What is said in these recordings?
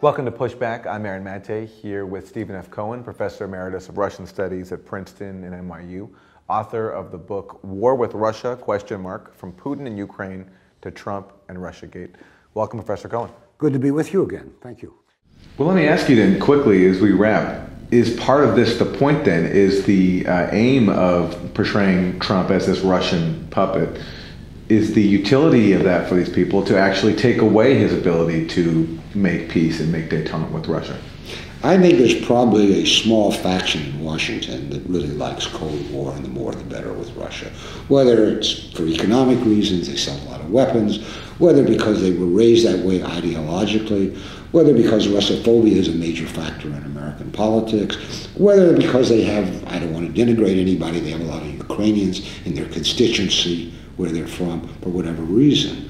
Welcome to Pushback. I'm Maté here with Stephen F. Cohen, Professor Emeritus of Russian Studies at Princeton and NYU, author of the book War with Russia, From Putin and Ukraine to Trump and Russiagate. Welcome, Professor Cohen. Good to be with you again. Thank you. Well, let me ask you then quickly as we wrap, is part of this the point then, is the aim of portraying Trump as this Russian puppet, is the utility of that for these people to actually take away his ability to make peace and make détente with Russia? I think there's probably a small faction in Washington that really likes Cold War, and the more the better with Russia. Whether it's for economic reasons, they sell a lot of weapons, whether because they were raised that way ideologically, whether because Russophobia is a major factor in American politics, whether because they have, I don't want to denigrate anybody, they have a lot of Ukrainians in their constituency where they're from for whatever reason.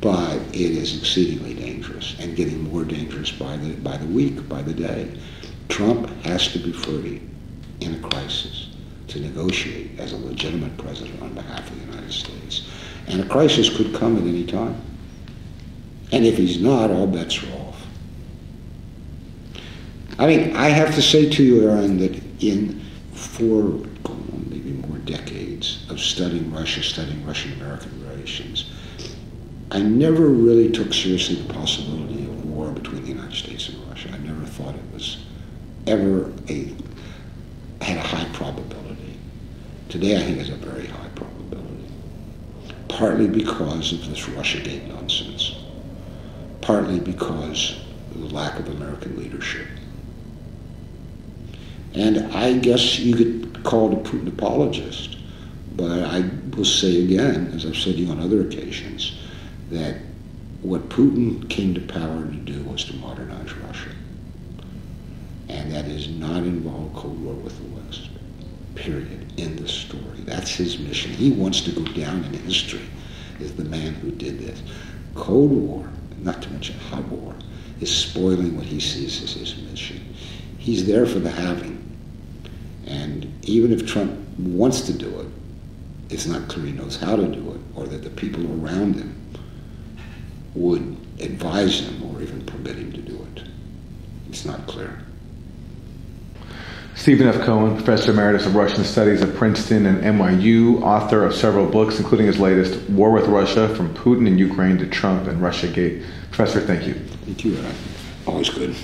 But it is exceedingly dangerous and getting more dangerous by the week, by the day. Trump has to be free in a crisis to negotiate as a legitimate president on behalf of the United States. And a crisis could come at any time. And if he's not, all bets are off. I mean, I have to say to you, Aaron, that in 4, maybe more decades of studying Russia, studying Russian-American relations, I never really took seriously the possibility of war between the United States and Russia. I never thought it was ever had a high probability. Today I think it's a very high probability. Partly because of this Russiagate nonsense. Partly because of the lack of American leadership. And I guess you could call it a Putin apologist, but I will say again, as I've said to you on other occasions, that what Putin came to power to do was to modernize Russia. And that does not involve Cold War with the West, period, end of story. That's his mission. He wants to go down in history as the man who did this. Cold War, not to mention hot war, is spoiling what he sees as his mission. He's there for the having. And even if Trump wants to do it, it's not clear he knows how to do it, or that the people around him would advise him or even permit him to do it. It's not clear. Stephen F. Cohen, Professor Emeritus of Russian Studies at Princeton and NYU, author of several books, including his latest, War with Russia, From Putin and Ukraine to Trump and Russiagate. Professor, thank you. Thank you, Aaron. Always good.